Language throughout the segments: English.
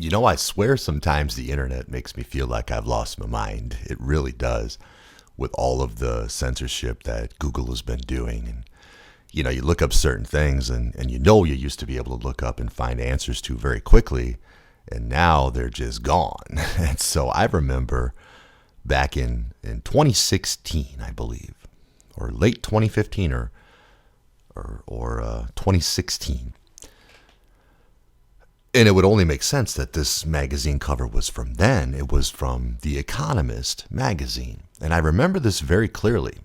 I swear sometimes the internet makes me feel like I've lost my mind. It really does, with all of the censorship that Google has been doing. And, you look up certain things and you used to be able to look up and find answers to very quickly. And now they're just gone. And so I remember back in 2016, I believe, or late 2015 or 2016. And it would only make sense that this magazine cover was from then. It was from The Economist magazine. And I remember this very clearly.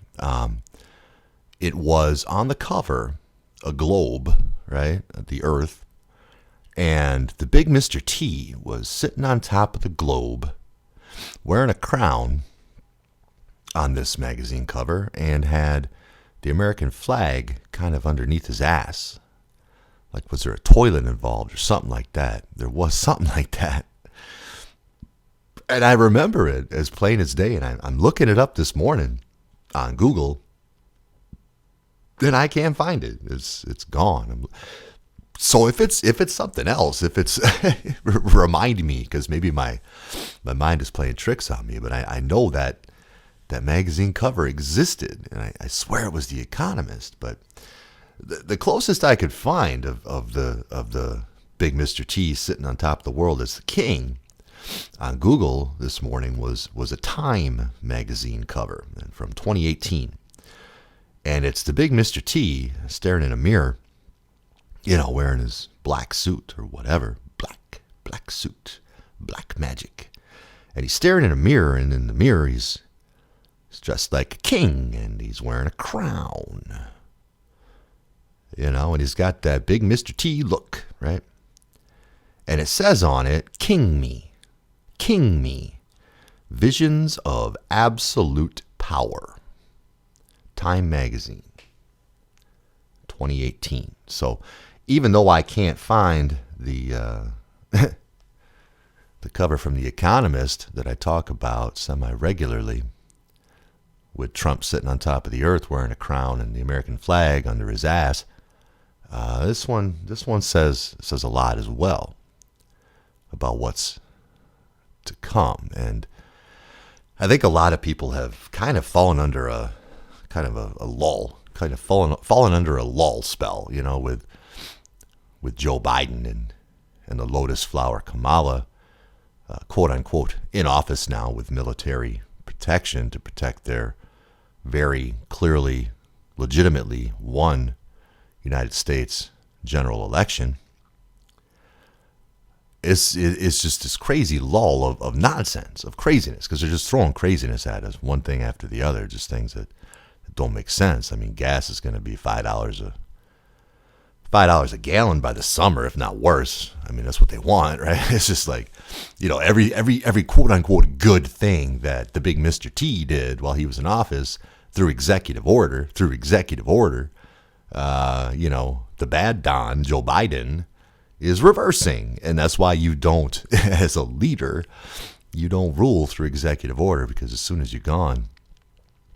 It was on the cover, a globe, right? The Earth. And the big Mr. T was sitting on top of the globe, wearing a crown on this magazine cover, and had the American flag kind of underneath his ass. Like, was there a toilet involved or something like that? There was something like that. And I remember it as plain as day. And I'm looking it up this morning on Google, and I can't find it. It's gone. So if it's something else, if it's remind me, because maybe my mind is playing tricks on me. But I know that magazine cover existed, and I swear it was The Economist. But the closest I could find of the big Mr. T sitting on top of the world as the king on Google this morning was a Time magazine cover from 2018. And it's the big Mr. T staring in a mirror, wearing his black suit or whatever. Black suit, black magic. And he's staring in a mirror, and in the mirror he's dressed like a king, and he's wearing a crown. And he's got that big Mr. T look, right? And it says on it, King me, visions of absolute power. Time magazine, 2018. So even though I can't find the the cover from The Economist that I talk about semi-regularly, with Trump sitting on top of the earth wearing a crown and the American flag under his ass, this one says a lot as well about what's to come. And I think a lot of people have kind of fallen under a lull, fallen under a lull spell, with Joe Biden and the Lotus Flower Kamala, quote unquote, in office now with military protection to protect their very clearly, legitimately won United States general election. It's just this crazy lull of nonsense, of craziness, because they're just throwing craziness at us, one thing after the other, just things that don't make sense. I mean, gas is going to be $5 a gallon by the summer, if not worse. I mean, that's what they want, right? It's just like, every quote unquote good thing that the big Mr. T did while he was in office through executive order, the bad Don, Joe Biden, is reversing. And that's why you don't, as a leader, you don't rule through executive order, because as soon as you're gone,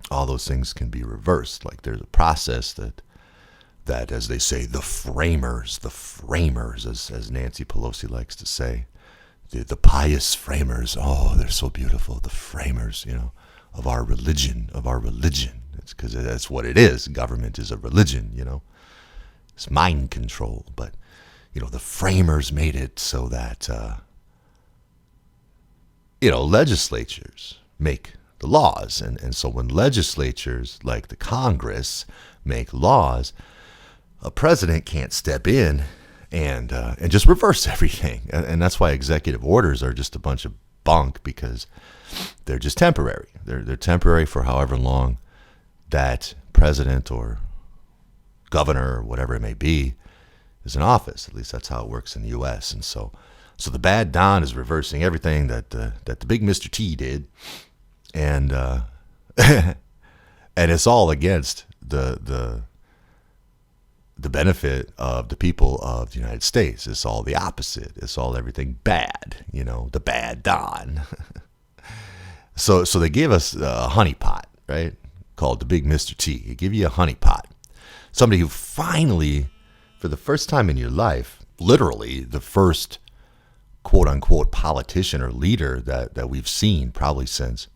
all those things can be reversed. Like, there's a process that, as they say, the framers, as Nancy Pelosi likes to say, the pious framers, oh, they're so beautiful, the framers, of our religion. It's because that's what it is. Government is a religion, It's mind control. But, the framers made it so that, legislatures make the laws. And so when legislatures like the Congress make laws, a president can't step in and just reverse everything. And that's why executive orders are just a bunch of bunk, because they're just temporary. They're temporary for however long that president or governor or whatever it may be is in office. At least that's how it works in the U.S. And so the bad Don is reversing everything that the big Mr. T did. And and it's all against the benefit of the people of the United States. It's all the opposite. It's all everything bad, the bad Don. So they gave us a honeypot, right, called the big Mr. T. They give you a honeypot. Somebody who finally, for the first time in your life, literally the first quote unquote politician or leader that we've seen probably since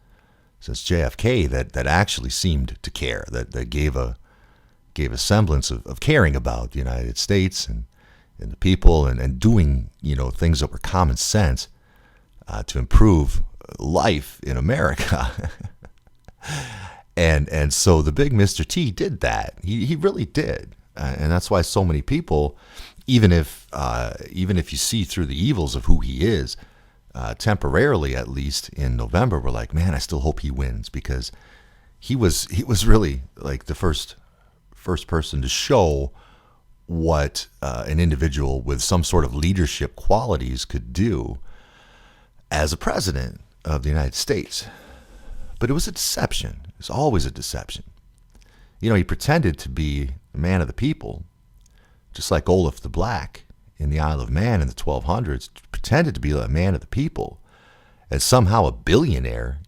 JFK that actually seemed to care, that gave a semblance of caring about the United States and the people and doing, things that were common sense to improve life in America. and so the big Mr. T did that. He really did. And that's why so many people, even if you see through the evils of who he is, temporarily at least in November, we're like, man, I still hope he wins, because he was really like the first person to show what an individual with some sort of leadership qualities could do as a president of the United States. But it was a deception. It was always a deception. He pretended to be a man of the people, just like Olaf the Black in the Isle of Man in the 1200s, pretended to be a man of the people. And somehow a billionaire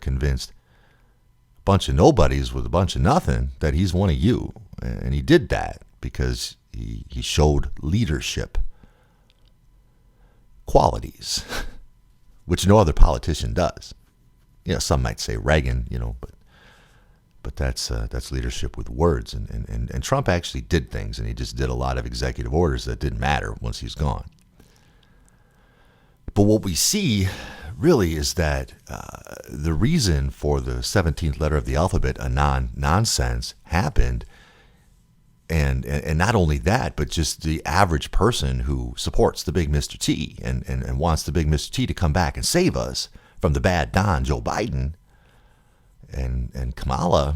convinced a bunch of nobodies with a bunch of nothing that he's one of you. And he did that because he showed leadership qualities, which no other politician does. Some might say Reagan, but that's leadership with words. And Trump actually did things, and he just did a lot of executive orders that didn't matter once he's gone. But what we see really is that the reason for the 17th letter of the alphabet, a nonsense, happened. And not only that, but just the average person who supports the big Mr. T and wants the big Mr. T to come back and save us from the bad Don, Joe Biden and Kamala,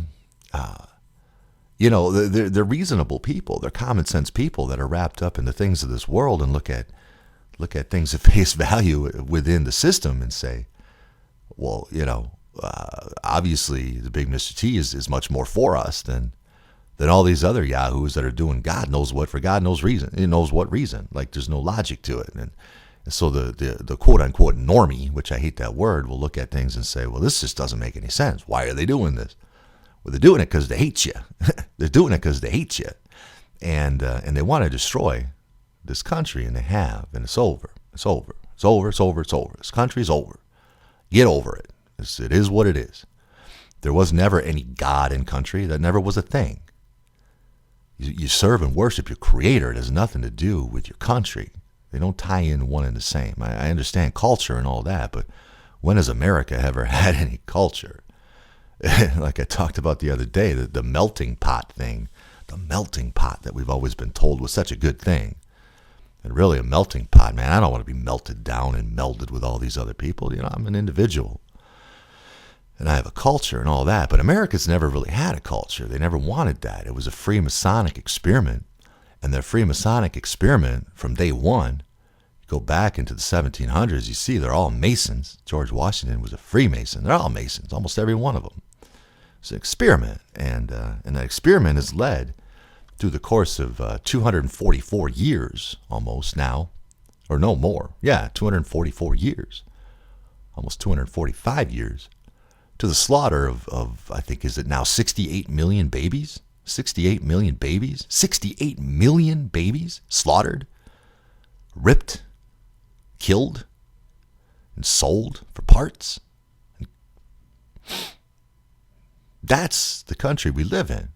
they're reasonable people. They're common sense people that are wrapped up in the things of this world and look at things at face value within the system and say, well, obviously the big Mr. T is much more for us than all these other yahoos that are doing God knows what for God knows reason. He knows what reason. Like there's no logic to it. And so the quote unquote normie, which I hate that word, will look at things and say, well, this just doesn't make any sense. Why are they doing this? Well, they're doing it because they hate you. They're doing it because they hate you. And they want to destroy this country, and they have, and it's over. It's over. It's over. It's over. It's over. This country's over. Get over it. It is what it is. There was never any God in country. That never was a thing. You serve and worship your creator. It has nothing to do with your country. They don't tie in one and the same. I understand culture and all that, but when has America ever had any culture? Like I talked about the other day, the melting pot thing, the melting pot that we've always been told was such a good thing. And really a melting pot, man, I don't want to be melted down and melded with all these other people. I'm an individual. And I have a culture and all that, but America's never really had a culture. They never wanted that. It was a Freemasonic experiment, and their Freemasonic experiment from day one, go back into the 1700s, you see they're all Masons. George Washington was a Freemason. They're all Masons, almost every one of them. It's an experiment, and that experiment has led through the course of 244 years almost now, or no more. Yeah, 244 years, almost 245 years. To the slaughter of, I think, is it now 68 million babies? 68 million babies? 68 million babies slaughtered, ripped, killed, and sold for parts. That's the country we live in.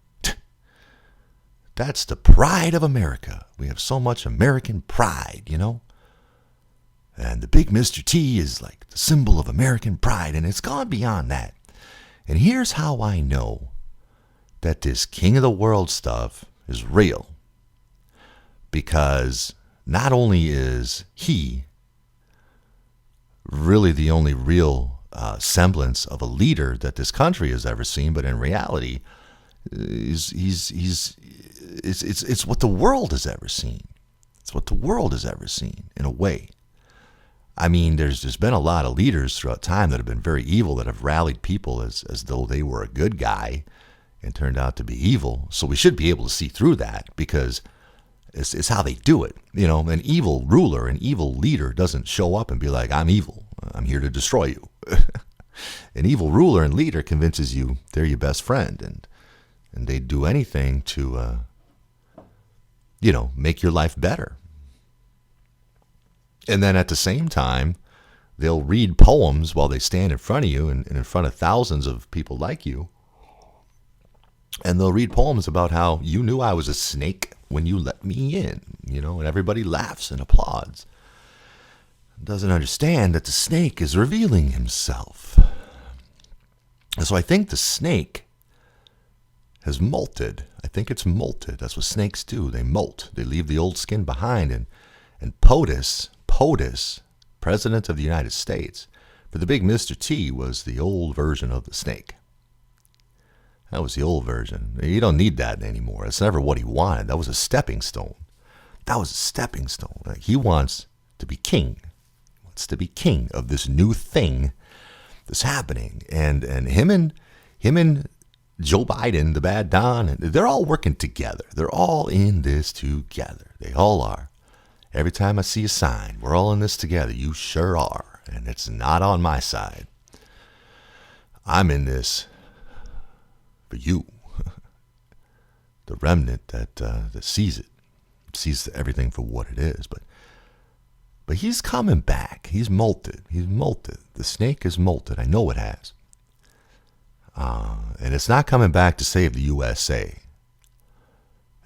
That's the pride of America. We have so much American pride, And the big Mr. T is like the symbol of American pride, and it's gone beyond that. And here's how I know that this king of the world stuff is real. Because not only is he really the only real semblance of a leader that this country has ever seen, but in reality, it's what the world has ever seen. It's what the world has ever seen, in a way. I mean, there's been a lot of leaders throughout time that have been very evil, that have rallied people as though they were a good guy and turned out to be evil. So we should be able to see through that, because it's how they do it. An evil ruler, an evil leader doesn't show up and be like, I'm evil. I'm here to destroy you. An evil ruler and leader convinces you they're your best friend, and they do anything to, make your life better. And then at the same time, they'll read poems while they stand in front of you and in front of thousands of people like you. And they'll read poems about how you knew I was a snake when you let me in, and everybody laughs and applauds. Doesn't understand that the snake is revealing himself. And so I think the snake has molted. I think it's molted. That's what snakes do. They molt. They leave the old skin behind. And POTUS, President of the United States, for the big Mr. T, was the old version of the snake. That was the old version. You don't need that anymore. That's never what he wanted. That was a stepping stone. Like, he wants to be king. He wants to be king of this new thing that's happening. And him and Joe Biden, the bad Don, they're all working together. They're all in this together. They all are. Every time I see a sign, we're all in this together. You sure are. And it's not on my side. I'm in this for you. The remnant that sees it. Sees everything for what it is. But he's coming back. He's molted. The snake is molted. I know it has. And it's not coming back to save the USA.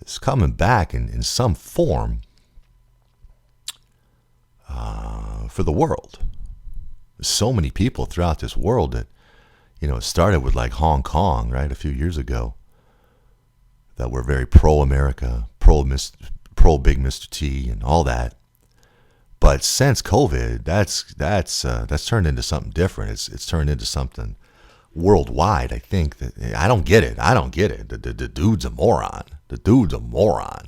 It's coming back in some form for the world. There's so many people throughout this world that, it started with like Hong Kong, right, a few years ago, that were very pro-America, pro-Big Mr. T and all that. But since COVID, that's turned into something different. It's turned into something worldwide. I think that I don't get it. The dude's a moron.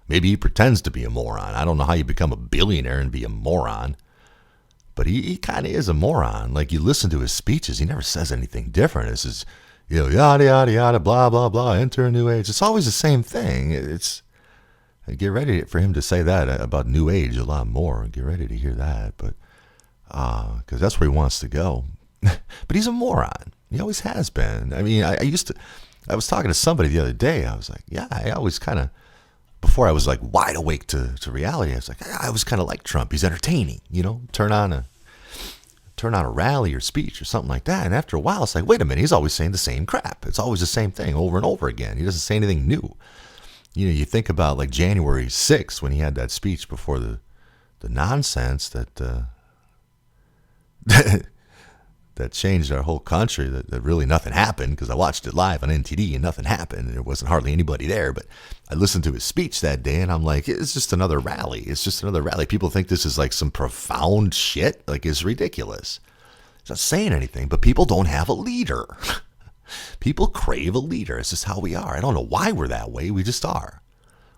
Maybe he pretends to be a moron. I don't know how you become a billionaire and be a moron. But he kind of is a moron. Like, you listen to his speeches, he never says anything different. It's just, yada, yada, yada, blah, blah, blah, enter a new age. It's always the same thing. Get ready for him to say that about new age a lot more. Get ready to hear that. But, because that's where he wants to go. But he's a moron. He always has been. I mean, I was talking to somebody the other day. I was like, yeah, I always kind of, before I was like wide awake to reality, I was like, I was kind of like Trump. He's entertaining, turn on a rally or speech or something like that. And after a while, it's like, wait a minute, he's always saying the same crap. It's always the same thing over and over again. He doesn't say anything new. You think about like January 6th when he had that speech before the nonsense that that changed our whole country, that really nothing happened, because I watched it live on NTD and nothing happened. There wasn't hardly anybody there, but I listened to his speech that day and I'm like, it's just another rally. People think this is like some profound shit. Like, it's ridiculous. It's not saying anything, but people don't have a leader. People crave a leader. It's just how we are. I don't know why we're that way. We just are.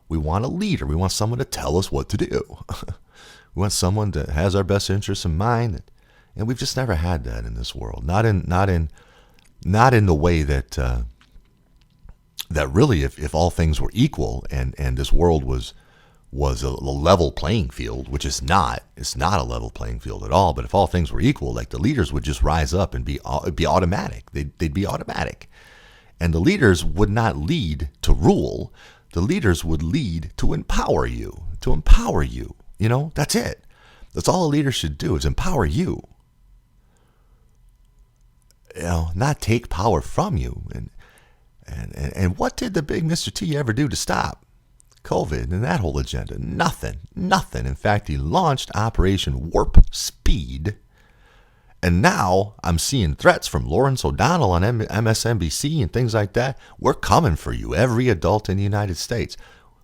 We want a leader. We want someone to tell us what to do. We want someone that has our best interests in mind. And we've just never had that in this world. Not in the way that that really, if all things were equal and this world was a level playing field, which it's not a level playing field at all. But if all things were equal, like, the leaders would just rise up and be automatic. They'd be automatic, and the leaders would not lead to rule. The leaders would lead to empower you. That's it. That's all a leader should do, is empower you. Not take power from you. And what did the big Mr. T ever do to stop COVID and that whole agenda? Nothing. In fact, he launched Operation Warp Speed. And now I'm seeing threats from Lawrence O'Donnell on MSNBC and things like that. We're coming for you, every adult in the United States.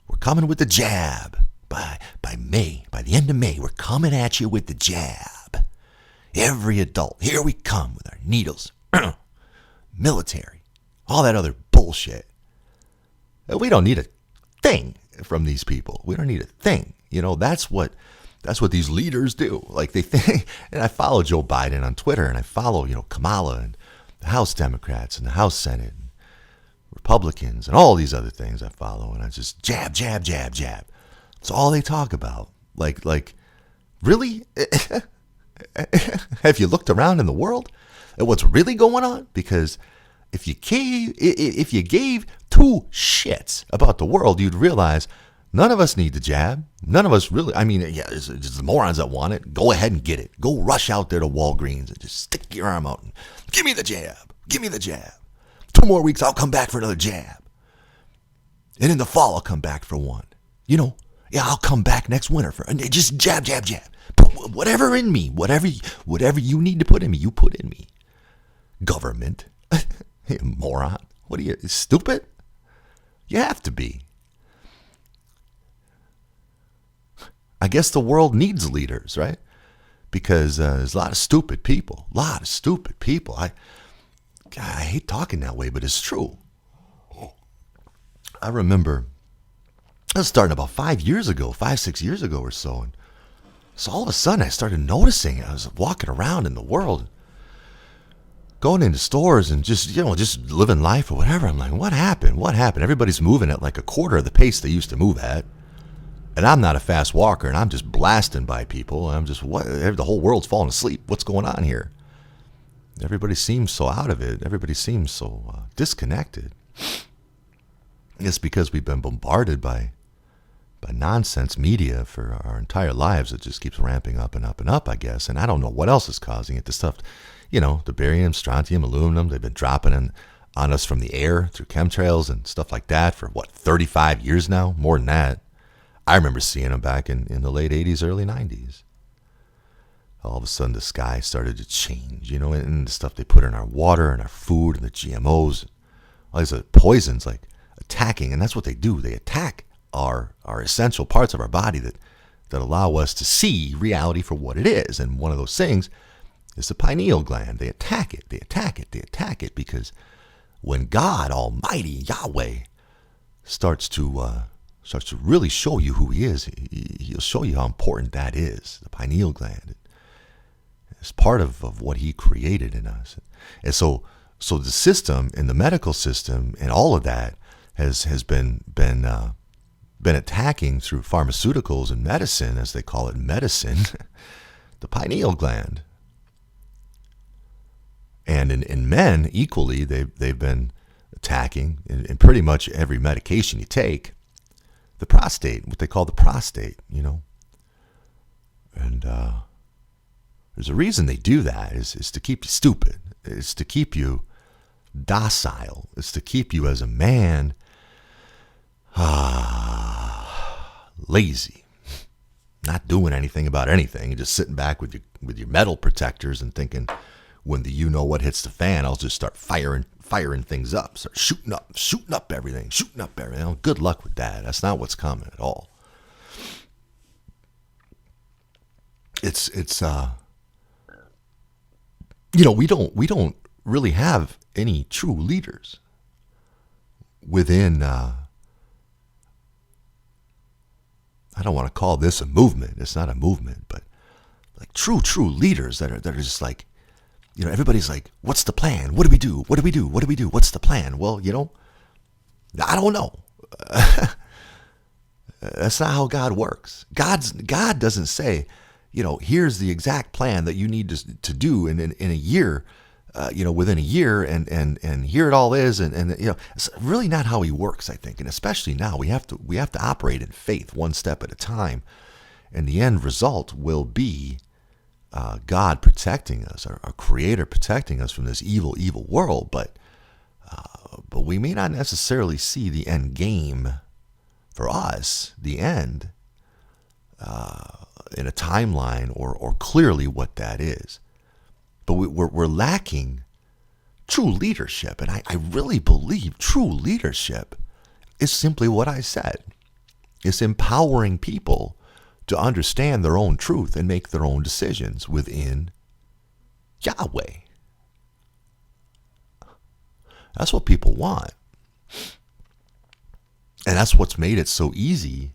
We're coming with the jab. By May, by the end of May, we're coming at you with the jab. Every adult, here we come with our needles, military, all that other bullshit. We don't need a thing from these people. We don't need a thing. That's what these leaders do. Like, they think, and I follow Joe Biden on Twitter, and I follow, Kamala and the House Democrats and the House Senate and Republicans and all these other things I follow, and I just jab, jab, jab, jab. That's all they talk about. Like, really? Have you looked around in the world at what's really going on? Because if you gave two shits about the world, you'd realize None of us need the jab. None of us really. I mean, yeah, it's the morons that want it. Go ahead and get it. Go rush out there to Walgreens and just stick your arm out and give me the jab. Give me the jab. 2 more weeks, I'll come back for another jab. And in the fall, I'll come back for one. You know, yeah, I'll come back next winter for just jab, jab, jab. Put whatever in me, whatever you need to put in me, you put in me. Government, moron. What are you, stupid? You have to be. I guess the world needs leaders, right? Because there's a lot of stupid people. I hate talking that way, but it's true. I remember I was starting about 5, 6 years ago or so. And so all of a sudden I started noticing, I was walking around in the world, going into stores and just living life or whatever. I'm like, what happened? Everybody's moving at like a quarter of the pace they used to move at. And I'm not a fast walker, and I'm just blasting by people. I'm just, the whole world's falling asleep. What's going on here? Everybody seems so out of it. Everybody seems so disconnected. It's because we've been bombarded by nonsense media for our entire lives. It just keeps ramping up and up and up, I guess. And I don't know what else is causing it. The stuff, the barium, strontium, aluminum, they've been dropping on us from the air through chemtrails and stuff like that for, 35 years now? More than that. I remember seeing them back in the late 80s, early 90s. All of a sudden, the sky started to change, and the stuff they put in our water and our food and the GMOs, all these poisons, like attacking, and that's what they do. They attack our essential parts of our body that allow us to see reality for what it is. And one of those things is the pineal gland. They attack it because when God Almighty, Yahweh, starts to really show you who he is, he'll show you how important that is, the pineal gland. It's part of what he created in us. And so the system and the medical system and all of that has been attacking through pharmaceuticals and medicine, as they call it, medicine, the pineal gland. And in men, equally, they've been attacking in pretty much every medication you take, the prostate, what they call the prostate, And there's a reason they do that, is to keep you stupid. It's to keep you docile. It's to keep you as a man lazy, not doing anything about anything, and just sitting back with your metal protectors and thinking, when the what hits the fan, I'll just start firing things up, start shooting up everything. Good luck with that. That's not what's coming at all. It's we don't really have any true leaders within. I don't want to call this a movement. It's not a movement, but like true leaders that are just like, everybody's like, what's the plan? What do we do? What's the plan? Well, I don't know. That's not how God works. God doesn't say, here's the exact plan that you need to do in a year, within a year, and here it all is, and it's really not how he works, I think. And especially now, we have to operate in faith, one step at a time, and the end result will be God protecting us, our Creator protecting us from this evil world. But we may not necessarily see the end game for us, the end, in a timeline or clearly what that is. But we're lacking true leadership. And I really believe true leadership is simply what I said. It's empowering people to understand their own truth and make their own decisions within Yahweh. That's what people want. And that's what's made it so easy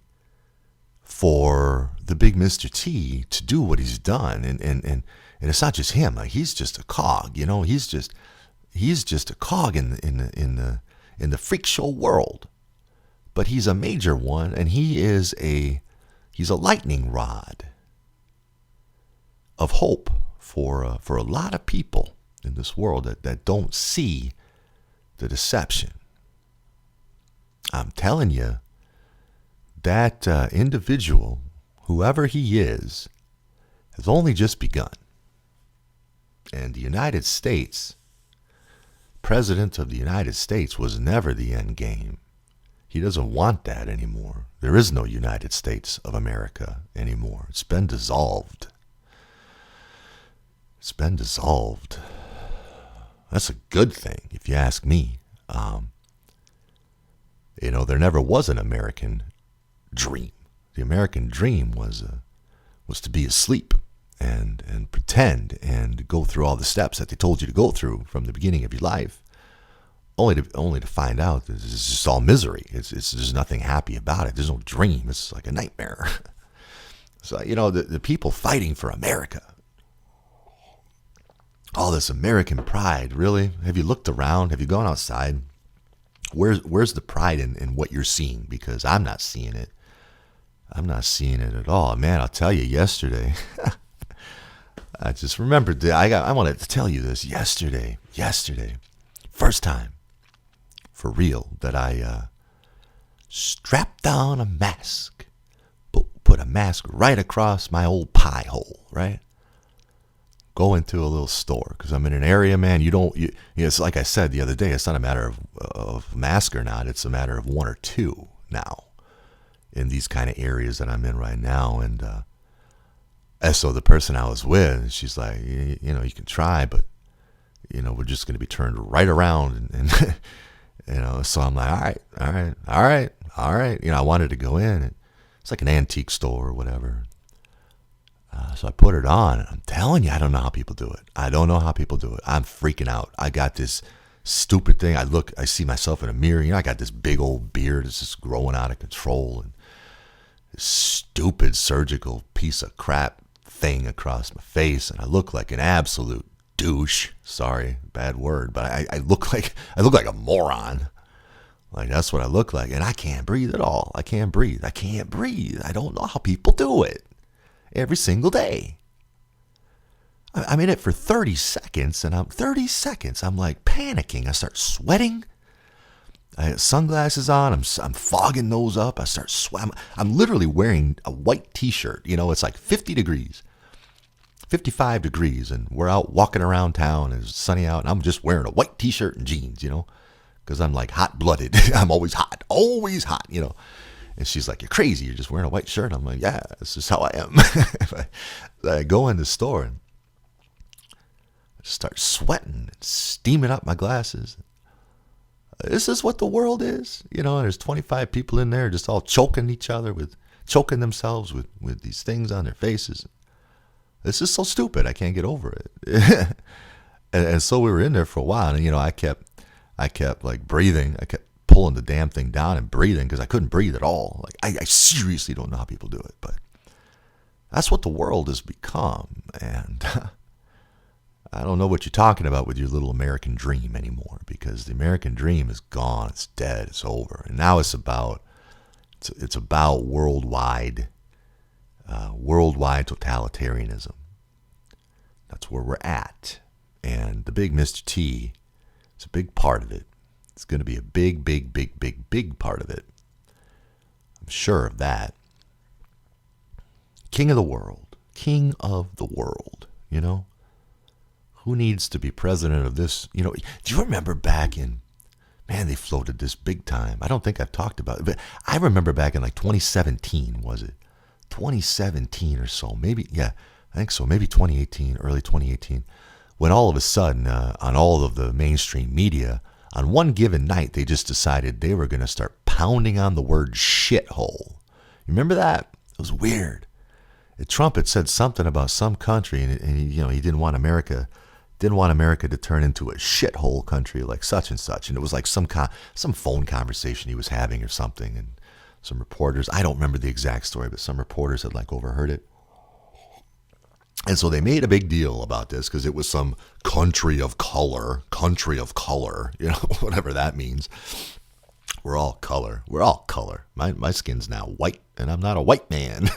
for the big Mr. T to do what he's done. And it's not just him. Like, he's just a cog, he's just a cog in the freak show world. But he's a major one, and he's a lightning rod of hope for a lot of people in this world that don't see the deception. I'm telling you, that individual, whoever he is, has only just begun. And the United States, President of the United States, was never the end game. He doesn't want that anymore. There is no United States of America anymore. It's been dissolved. It's been dissolved. That's a good thing, if you ask me. There never was an American dream. The American dream was to be asleep and pretend and go through all the steps that they told you to go through from the beginning of your life, only to find out that it's just all misery. There's nothing happy about it. There's no dream. It's like a nightmare. So the people fighting for America, all this American pride. Really, have you looked around? Have you gone outside? Where's the pride in what you're seeing? Because I'm not seeing it. I'm not seeing it at all. Man, I'll tell you, yesterday, I just remembered that I wanted to tell you this yesterday, first time, for real, that I strapped on a mask, put a mask right across my old pie hole, right? Go into a little store, because I'm in an area, man, it's like I said the other day, it's not a matter of mask or not, it's a matter of one or two now in these kind of areas that I'm in right now. And so the person I was with, she's like, you can try, but we're just going to be turned right around, and so I'm like, all right. I wanted to go in. It's like an antique store or whatever. So I put it on, and I'm telling you, I don't know how people do it. I'm freaking out. I got this stupid thing. I see myself in a mirror. I got this big old beard that's just growing out of control, and this stupid surgical piece of crap thing across my face, and I look like an absolute douche. Sorry, bad word, but I look like a moron. Like, that's what I look like, and I can't breathe at all. I can't breathe. I don't know how people do it. Every single day. I'm in it for 30 seconds, and I'm like panicking. I start sweating. I have sunglasses on. I'm fogging those up. I start sweating. I'm literally wearing a white t-shirt. It's like 50 degrees, 55 degrees, and we're out walking around town, and it's sunny out, and I'm just wearing a white t-shirt and jeans, because I'm like hot-blooded. I'm always hot, And she's like, "You're crazy. You're just wearing a white shirt." I'm like, "Yeah, this is how I am." I go in the store and I start sweating and steaming up my glasses. This is what the world is. There's 25 people in there just all choking themselves with these things on their faces. This is so stupid. I can't get over it. and so we were in there for a while, and I kept like breathing. I kept pulling the damn thing down and breathing, because I couldn't breathe at all. Like, I seriously don't know how people do it, but that's what the world has become. And I don't know what you're talking about with your little American dream anymore, because the American dream is gone. It's dead. It's over. And now it's about worldwide totalitarianism. That's where we're at. And the big Mr. T is a big part of it. It's going to be a big, big, big, big, big part of it. I'm sure of that. King of the world. Who needs to be president of this? Do you remember back in, man, they floated this big time. I don't think I've talked about it, but I remember back in like 2017, was it? 2017 or so. Maybe, yeah, I think so. Maybe 2018, early 2018, when all of a sudden, on all of the mainstream media, on one given night, they just decided they were going to start pounding on the word shithole. You remember that? It was weird. Trump had said something about some country, and he didn't want America to turn into a shithole country like such and such. And it was like some phone conversation he was having or something, and some reporters, I don't remember the exact story, but some reporters had like overheard it. And so they made a big deal about this because it was some country of color, whatever that means. We're all color. My skin's now white, and I'm not a white man.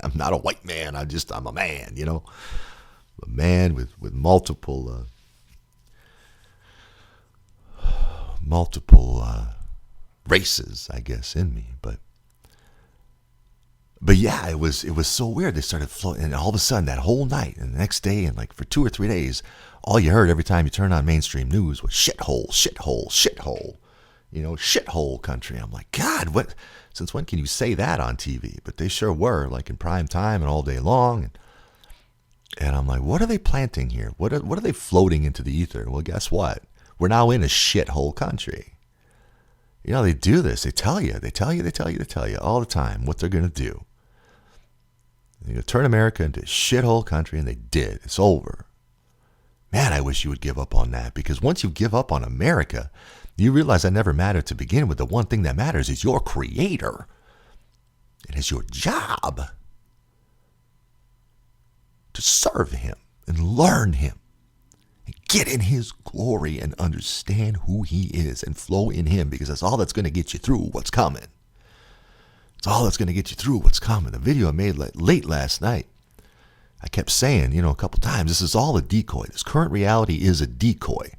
I'm not a white man. I'm a man, A man with multiple races, I guess, in me. But But yeah, it was so weird. They started floating, and all of a sudden, that whole night and the next day, and like for 2 or 3 days, all you heard every time you turned on mainstream news was shithole, shithole, shithole. Shithole country. I'm like, God, what? Since when can you say that on TV? But they sure were, like in prime time and all day long. And I'm like, what are they planting here? What are they floating into the ether? Well, guess what? We're now in a shithole country. They do this. They tell you all the time what they're going to do. They're going to turn America into a shithole country, and they did. It's over. Man, I wish you would give up on that, because once you give up on America, you realize that never mattered to begin with. The one thing that matters is your creator. It is your job to serve him and learn him and get in his glory and understand who he is and flow in him, because that's all that's going to get you through what's coming. It's all that's going to get you through what's coming. The video I made late last night, I kept saying, a couple times, this is all a decoy. This current reality is a decoy.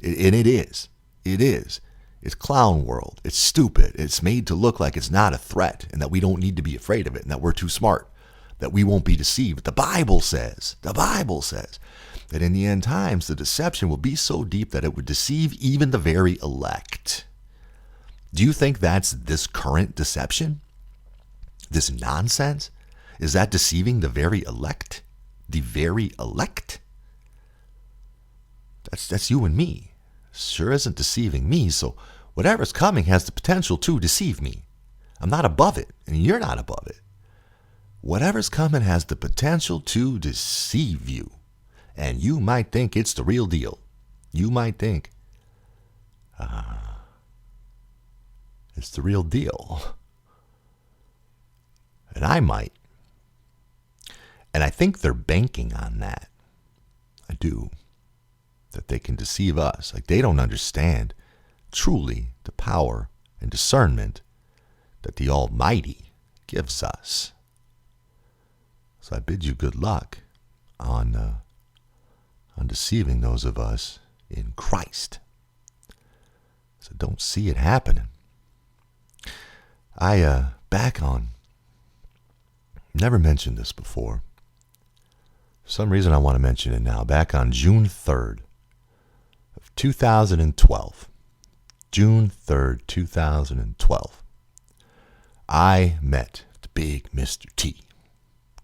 And it is. It is. It's clown world. It's stupid. It's made to look like it's not a threat and that we don't need to be afraid of it and that we're too smart, that we won't be deceived. The Bible says that in the end times, the deception will be so deep that it would deceive even the very elect. Do you think that's this current deception? This nonsense? Is that deceiving the very elect? The very elect? That's you and me. Sure isn't deceiving me, so whatever's coming has the potential to deceive me. I'm not above it, and you're not above it. Whatever's coming has the potential to deceive you, and you might think it's the real deal. You might think, it's the real deal. And I might. And I think they're banking on that. I do. That they can deceive us. Like they don't understand truly the power and discernment that the Almighty gives us. So I bid you good luck on deceiving those of us in Christ. So don't see it happening. I never mentioned this before. For some reason I want to mention it now. Back on June 3rd of 2012. June 3rd, 2012. I met the big Mr. T.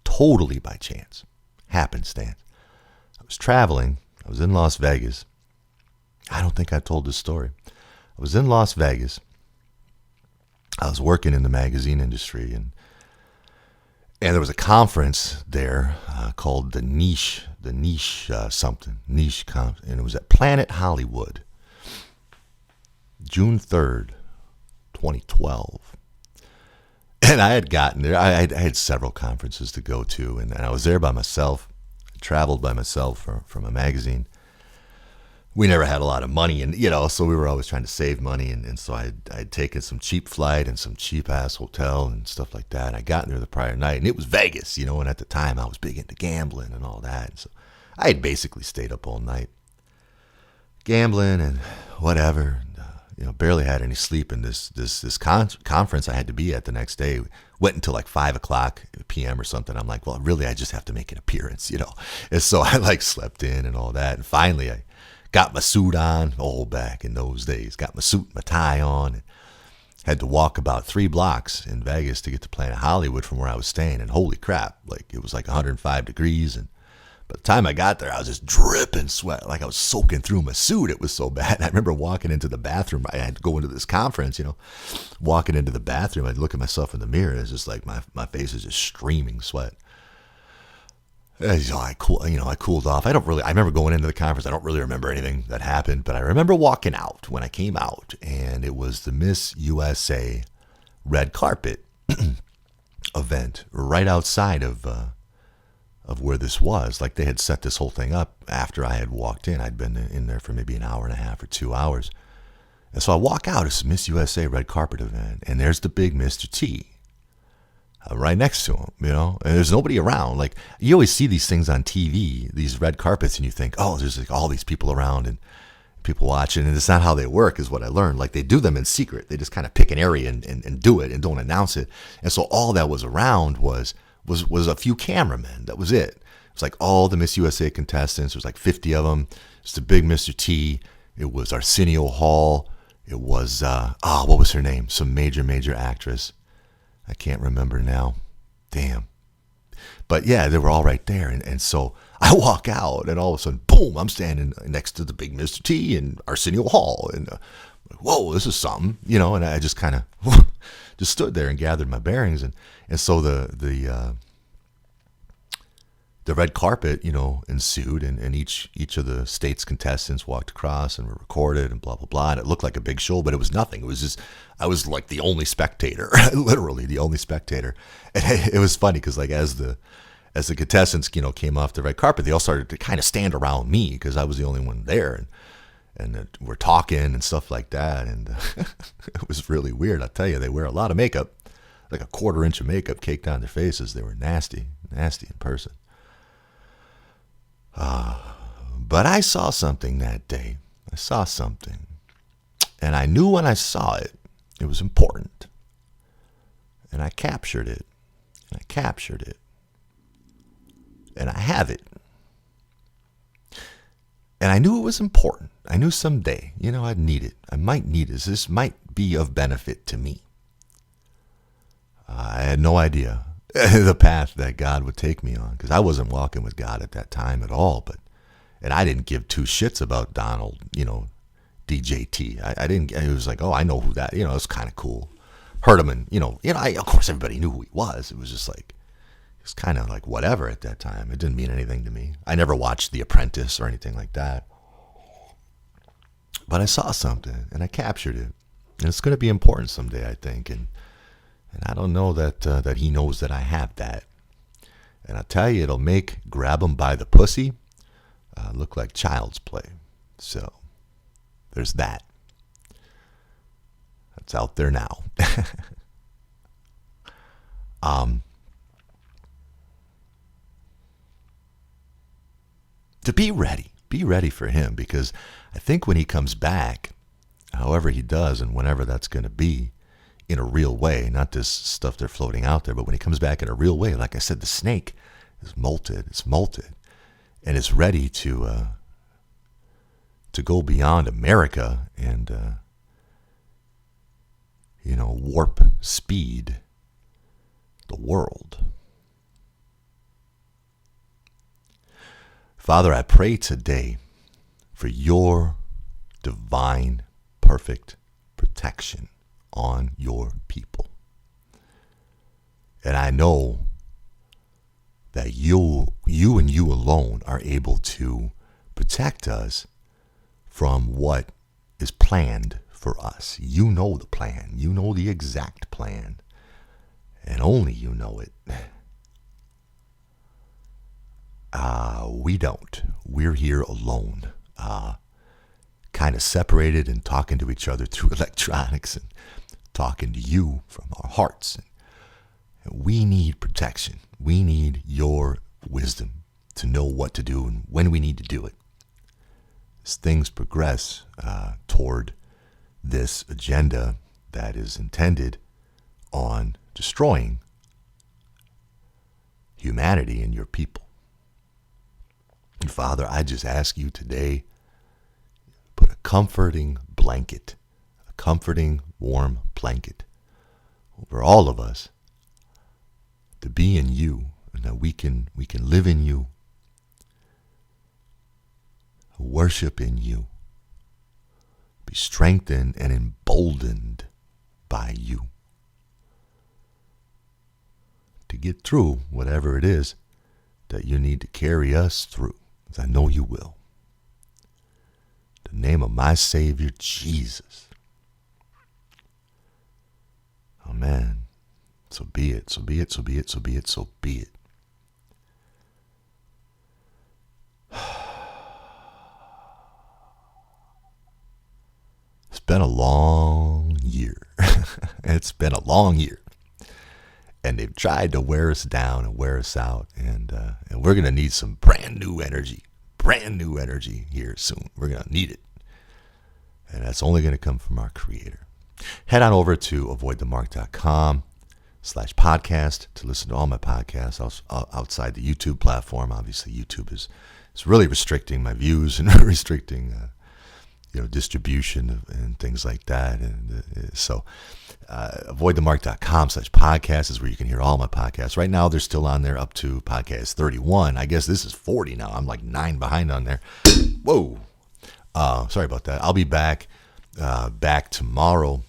Totally by chance. Happenstance. I was traveling. I was in Las Vegas. I don't think I told this story. I was in Las Vegas. I was working in the magazine industry, and there was a conference there called the Niche something, and it was at Planet Hollywood, June 3rd, 2012. And I had gotten there. I had several conferences to go to, and I was there by myself. I traveled by myself from a magazine. We never had a lot of money, and so we were always trying to save money, and so I'd taken some cheap flight and some cheap ass hotel and stuff like that. I got there the prior night, and it was Vegas, and at the time I was big into gambling and all that, and so I had basically stayed up all night gambling and whatever. And, barely had any sleep. In this conference I had to be at the next day went until like 5:00 p.m. or something. I'm like, well, really, I just have to make an appearance, And so I slept in and all that, and finally I got my suit on, back in those days. Got my suit and my tie on. And had to walk about 3 blocks in Vegas to get to Planet Hollywood from where I was staying. And holy crap, it was like 105 degrees. And by the time I got there, I was just dripping sweat. Like I was soaking through my suit. It was so bad. I remember walking into the bathroom. I had to go into this conference, Walking into the bathroom, I'd look at myself in the mirror. It's just like my face is just streaming sweat. I cooled off. I remember going into the conference. I don't really remember anything that happened, but I remember walking out when I came out, and it was the Miss USA red carpet event right outside of where this was. Like they had set this whole thing up after I had walked in. I'd been in there for maybe an hour and a half or 2 hours. And so I walk out. It's Miss USA red carpet event, and there's the big Mr. T. Right next to him, and there's nobody around. Like you always see these things on TV, these red carpets, and you think, oh, there's like all these people around, and people watching, and it's not how they work, is what I learned. Like, they do them in secret. They just kind of pick an area and do it and don't announce it. And so all that was around was a few cameramen. That was it. It was like all the Miss USA contestants. There was like 50 of them. It's the big Mr. T. It was Arsenio Hall. It was, what was her name? Some major actress. I can't remember now. Damn. But yeah, they were all right there. And so I walk out, and all of a sudden, boom, I'm standing next to the big Mr. T and Arsenio Hall. And whoa, this is something, and I just kind of just stood there and gathered my bearings. And so the red carpet, ensued, and each of the state's contestants walked across and were recorded and blah, blah, blah. And it looked like a big show, but it was nothing. It was just, I was like the only spectator, literally the only spectator. And it was funny because, like, as the contestants, came off the red carpet, they all started to kind of stand around me because I was the only one there. And we're talking and stuff like that. And it was really weird. I'll tell you, they wear a lot of makeup, like a 1/4 inch of makeup caked on their faces. They were nasty in person. But I saw something that day. I saw something. And I knew when I saw it, it was important. And I captured it. And I have it. And I knew it was important. I knew someday, I'd need it. I might need it. This might be of benefit to me. I had no idea the path that God would take me on, because I wasn't walking with God at that time at all. And I didn't give two shits about Donald, DJT. I didn't. It was like, oh, I know who that. It's kind of cool. Heard him, and of course everybody knew who he was. It was just like, it's kind of like whatever at that time. It didn't mean anything to me. I never watched The Apprentice or anything like that. But I saw something, and I captured it. And it's going to be important someday, I think. And I don't know that he knows that I have that. And I'll tell you, it'll make grab him by the pussy look like child's play. So there's that. That's out there now. To be ready for him, because I think when he comes back, however he does and whenever that's going to be, in a real way, not this stuff they're floating out there, but when he comes back in a real way, like I said, the snake is molted. It's molted, and it's ready to go beyond America and warp speed the world. Father, I pray today for your divine, perfect protection on your people. And I know that you and you alone are able to protect us from what is planned for us. You know the plan. You know the exact plan. And only you know it. We don't. We're here alone. Kind of separated and talking to each other through electronics and talking to you from our hearts. And we need protection. We need your wisdom to know what to do and when we need to do it. As things progress toward this agenda that is intended on destroying humanity and your people. And Father, I just ask you today, put a comforting blanket, a comforting warm blanket over all of us, to be in you, and that we can live in you, worship in you, be strengthened and emboldened by you to get through whatever it is that you need to carry us through, as I know you will. In the name of my Savior, Jesus. Amen. So be it, so be it, so be it, so be it, so be it. It's been a long year. It's been a long year. And they've tried to wear us down and wear us out. And we're going to need some brand new energy here soon. We're going to need it. And that's only going to come from our Creator. Head on over to avoidthemark.com/podcast to listen to all my podcasts outside the YouTube platform. Obviously, YouTube is really restricting my views and restricting distribution and things like that. And so avoidthemark.com/podcast is where you can hear all my podcasts. Right now, they're still on there up to podcast 31. I guess this is 40 now. I'm like 9 behind on there. Whoa. Sorry about that. I'll be back tomorrow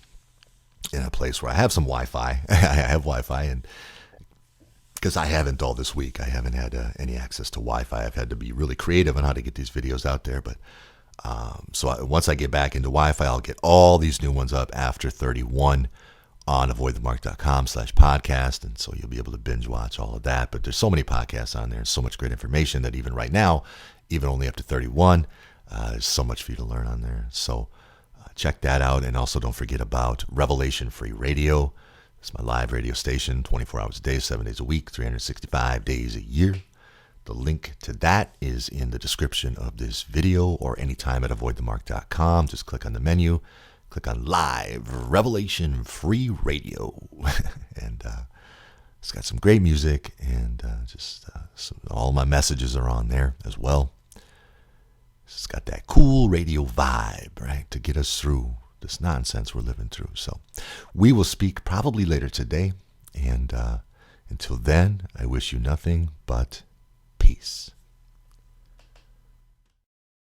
in a place where I have some Wi-Fi. I have Wi-Fi, and because I haven't all this week, I haven't had any access to Wi-Fi. I've had to be really creative on how to get these videos out there. But once I get back into Wi-Fi, I'll get all these new ones up after 31 on avoidthemark.com/podcast. And so you'll be able to binge watch all of that. But there's so many podcasts on there and so much great information that even right now, even only up to 31, there's so much for you to learn on there. So check that out. And also don't forget about Revelation Free Radio. It's my live radio station, 24 hours a day, 7 days a week, 365 days a year. The link to that is in the description of this video or anytime at avoidthemark.com. Just click on the menu, click on Live Revelation Free Radio. And it's got some great music, and all my messages are on there as well. It's got that cool radio vibe, right, to get us through this nonsense we're living through. So we will speak probably later today. And until then, I wish you nothing but peace.